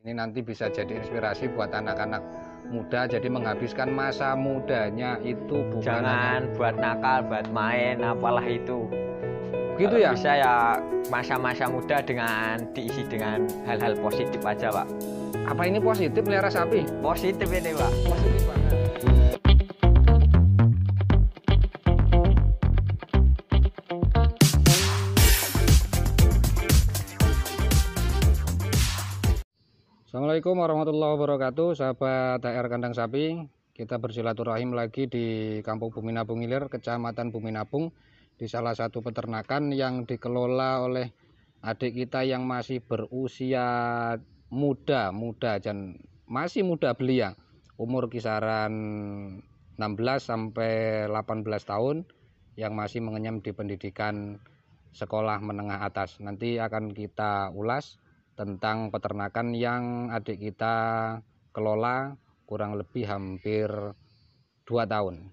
Ini nanti bisa jadi inspirasi buat anak-anak muda, jadi menghabiskan masa mudanya itu bukan Jangan buat nakal, buat main, apalah itu. Gitu ya? Bisa ya masa-masa muda dengan diisi dengan hal-hal positif aja, Pak. Apa ini positif melihara sapi? Positif ini, Pak. Positif banget. Assalamualaikum warahmatullahi wabarakatuh, sahabat HR Kandang Sapi. Kita bersilaturahim lagi di Kampung Bumi Nabung Ilir, Kecamatan Bumi Nabung, di salah satu peternakan yang dikelola oleh adik kita yang masih berusia muda dan masih muda belia, umur kisaran 16 sampai 18 tahun, yang masih mengenyam di pendidikan sekolah menengah atas. Nanti akan kita ulas tentang peternakan yang adik kita kelola kurang lebih hampir 2 tahun.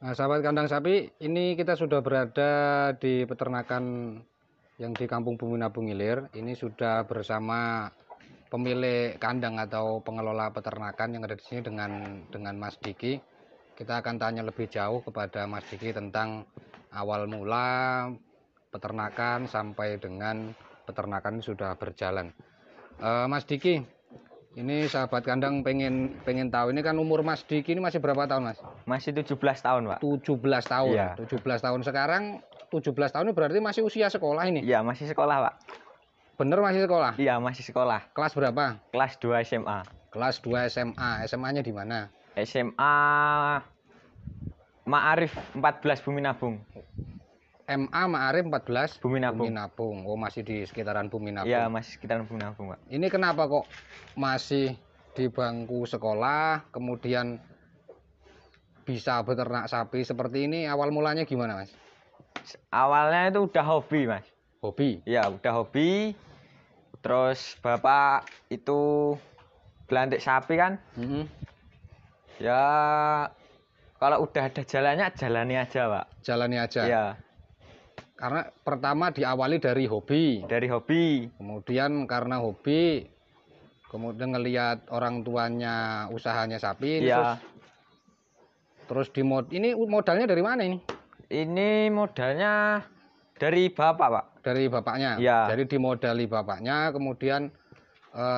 Nah, sahabat kandang sapi, ini kita sudah berada di peternakan yang di Kampung Bumi Nabung Ilir. Ini sudah bersama pemilik kandang atau pengelola peternakan yang ada di sini dengan Mas Diki. Kita akan tanya lebih jauh kepada Mas Diki tentang awal mula peternakan sampai dengan peternakan ini sudah berjalan. Mas Diki, ini sahabat kandang pengen tahu, ini kan umur Mas Diki ini masih berapa tahun, Mas? Masih 17 tahun, Pak. 17 tahun. Iya. 17 tahun sekarang, 17 tahun ini berarti masih usia sekolah ini. Iya, masih sekolah, Pak. Bener masih sekolah? Iya, masih sekolah. Kelas berapa? Kelas 2 SMA. Kelas 2 SMA. SMA-nya di mana? SMA Ma'arif 14 Bumi Nabung. MA Ma'arif 14 Bumi Nabung. Bumi Nabung. Oh, masih di sekitaran Bumi Nabung. Iya, masih sekitaran Bumi Nabung, Pak. Ini kenapa kok masih di bangku sekolah, kemudian bisa beternak sapi seperti ini? Awal mulanya gimana, Mas? Awalnya itu udah hobi, Mas. Hobi? Iya, udah hobi. Terus Bapak itu belantik sapi kan? Ya, kalau udah ada jalannya, jalani aja, Pak. Jalani aja? Iya. Karena pertama diawali dari hobi. Dari hobi. Kemudian karena hobi, kemudian ngelihat orang tuanya usahanya sapi. Iya. Terus ini modalnya dari mana ini? Ini modalnya dari bapak, Pak. Dari bapaknya? Iya. Jadi dimodali bapaknya, kemudian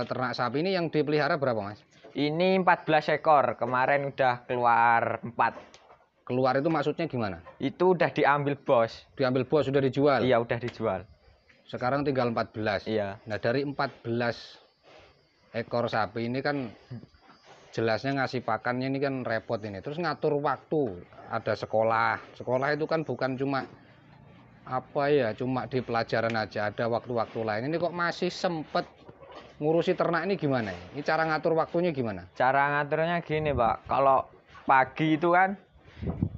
ternak sapi ini yang dipelihara berapa, Mas? Ini 14 ekor, kemarin udah keluar 4. Keluar itu maksudnya gimana? Itu udah diambil bos. Diambil bos, sudah dijual? Iya, udah dijual. Sekarang tinggal 14? Iya. Nah, dari 14 ekor sapi ini kan jelasnya ngasih pakannya ini kan repot ini. Terus ngatur waktu, ada sekolah. Sekolah itu kan bukan cuma cuma di pelajaran aja, ada waktu-waktu lain. Ini kok masih sempet ngurusi ternak ini gimana? Ini cara ngatur waktunya gimana? Cara ngaturnya gini, Pak. Kalau pagi itu kan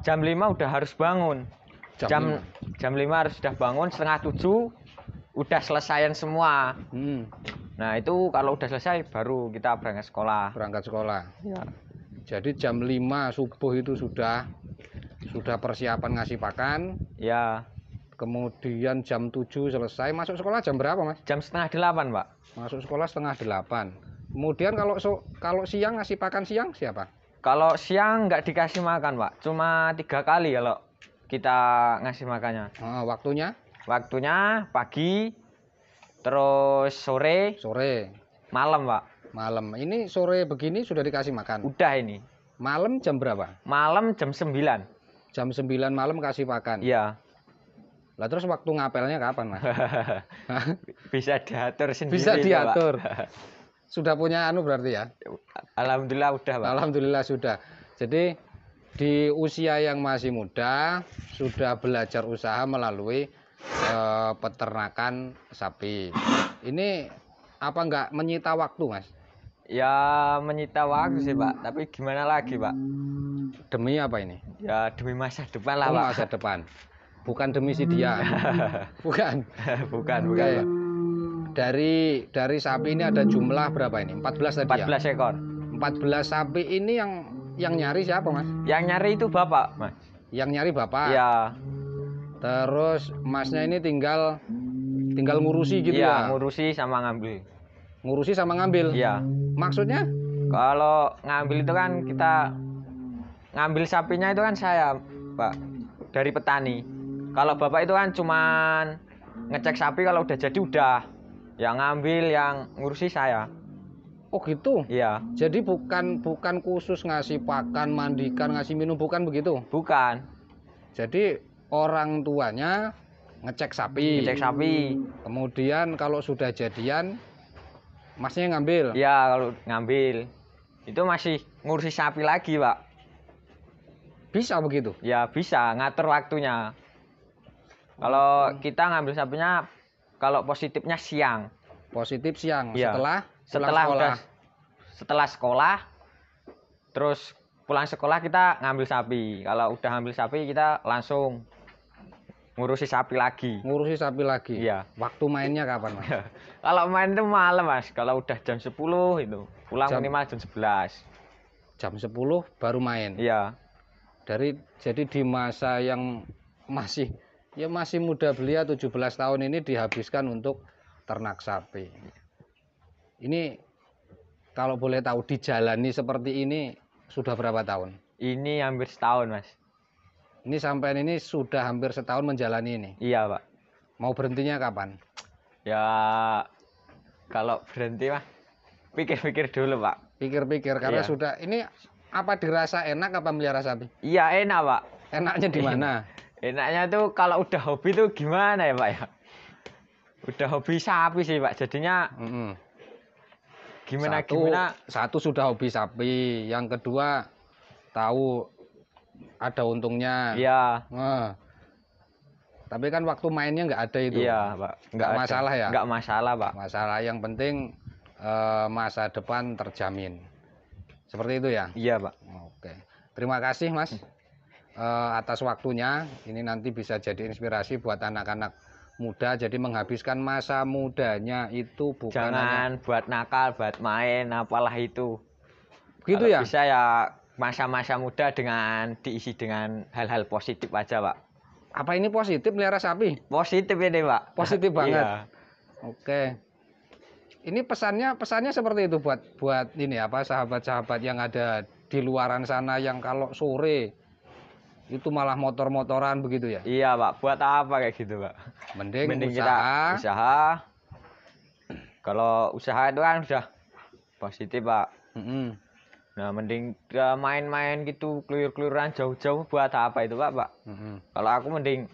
jam 5 udah harus bangun. Jam 5 harus sudah bangun, setengah 7 udah selesaian semua. Nah, itu kalau udah selesai baru kita berangkat sekolah. Berangkat sekolah. Ya. Jadi jam 5 subuh itu sudah persiapan ngasih pakan. Ya. Kemudian jam 7 selesai. Masuk sekolah jam berapa, Mas? Jam setengah 8, Pak. Masuk sekolah setengah 8. Kemudian kalau siang ngasih pakan siang siapa? Kalau siang nggak dikasih makan, Pak. Cuma 3 kali kalau kita ngasih makannya. Waktunya? Waktunya pagi, terus sore, malam, Pak. Malam. Ini sore begini sudah dikasih makan? Udah ini. Malam jam berapa? Malam jam 9. Jam 9 malam kasih pakan? Iya. Lah terus waktu ngapelnya kapan, Mas? Bisa diatur sendiri. Bisa diatur. sudah punya anu berarti ya? Alhamdulillah udah, Pak. Alhamdulillah sudah. Jadi di usia yang masih muda sudah belajar usaha melalui peternakan sapi. Ini apa enggak menyita waktu, Mas? Ya menyita waktu sih, Pak. Tapi gimana lagi, Pak? Demi apa ini? Ya demi masa depan lah, Oh, Pak. masa depan. Bukan demi si dia. Bukan. bukan, Oke. Pak. Dari sapi ini ada jumlah berapa ini? 14 tadi ya? 14 ekor. 14 sapi ini yang nyari siapa, Mas? Yang nyari itu Bapak, Mas. Yang nyari Bapak. Iya. Terus Masnya ini tinggal ngurusi gitu Iya, ya? ngurusi sama ngambil. Ngurusi sama ngambil. Iya. Maksudnya? Kalau ngambil itu kan kita ngambil sapinya itu kan saya, Pak, dari petani. Kalau Bapak itu kan cuman ngecek sapi, kalau udah jadi udah. Yang ngambil, yang ngurusi saya. Oh gitu. Iya. Jadi bukan khusus ngasih pakan, mandikan, ngasih minum, bukan begitu? Bukan. Jadi orang tuanya ngecek sapi. Ngecek sapi. Kemudian kalau sudah jadian, Masnya yang ngambil. Iya, kalau ngambil. Itu masih ngurusi sapi lagi, Pak. Bisa begitu? Ya bisa, ngatur waktunya. Kalau kita ngambil sapinya, kalau positifnya siang. Positif siang. Iya. Setelah sekolah. Setelah sekolah, terus pulang sekolah kita ngambil sapi. Kalau udah ngambil sapi kita langsung ngurusi sapi lagi. Ngurusi sapi lagi. Iya. Waktu mainnya kapan, Mas? Kalau main itu malam, Mas. Kalau udah jam 10 itu, pulang minimal jam 11. Jam 10 baru main. Iya. Jadi di masa yang masih muda belia 17 tahun ini dihabiskan untuk ternak sapi. Ini kalau boleh tahu dijalani seperti ini sudah berapa tahun? Ini hampir setahun, Mas. Ini sampai ini sudah hampir setahun menjalani ini. Iya, Pak. Mau berhentinya kapan? Ya kalau berhenti mah pikir-pikir dulu, Pak. Pikir-pikir karena Iya. sudah ini apa dirasa enak apa melihara sapi? Iya, enak, Pak. Enaknya di mana? Enaknya tuh kalau udah hobi tuh gimana ya, Pak ya? Udah hobi sapi sih, Pak. Jadinya gimana. Satu sudah hobi sapi, yang kedua tahu ada untungnya. Iya. Tapi kan waktu mainnya nggak ada itu. Iya, Pak. Nggak masalah ya? Nggak masalah, Pak. Masalah yang penting masa depan terjamin. Seperti itu ya? Iya, Pak. Oke. Terima kasih, Mas, atas waktunya. Ini nanti bisa jadi inspirasi buat anak-anak muda. Jadi menghabiskan masa mudanya itu bukan Jangan buat nakal, buat main, apalah itu. Begitu ya? Bisa ya masa-masa muda dengan diisi dengan hal-hal positif aja, Pak. Apa ini positif melihara sapi? Positif ini, Pak. Positif banget. Iya. Oke. Ini pesannya seperti itu buat ini apa sahabat-sahabat yang ada di luaran sana yang kalau sore itu malah motor-motoran begitu ya? Iya, Pak. Buat apa kayak gitu, Pak? Mending kita usaha. usaha. Kalau usaha itu kan sudah positif, Pak. Nah, mending main-main gitu, keluyur-keluyuran jauh-jauh buat apa itu, Pak? Kalau aku mending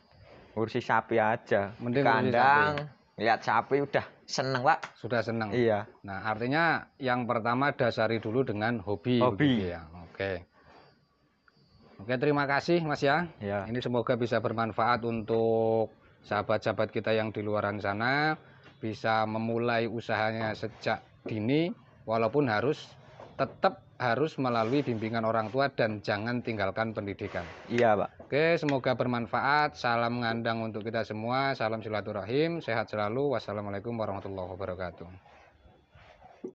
ngurusi sapi aja. Mending ngurusi kandang, lihat sapi udah seneng, Pak. Sudah senang. Iya. Nah, artinya yang pertama dasari dulu dengan hobi. Hobi. Begitu ya. Oke, terima kasih, Mas ya. Iya. Ini semoga bisa bermanfaat untuk sahabat-sahabat kita yang di luaran sana, bisa memulai usahanya sejak dini, walaupun tetap harus melalui bimbingan orang tua dan jangan tinggalkan pendidikan. Iya, Pak. Oke, semoga bermanfaat. Salam ngandang untuk kita semua. Salam silaturahim. Sehat selalu. Wassalamualaikum warahmatullahi wabarakatuh.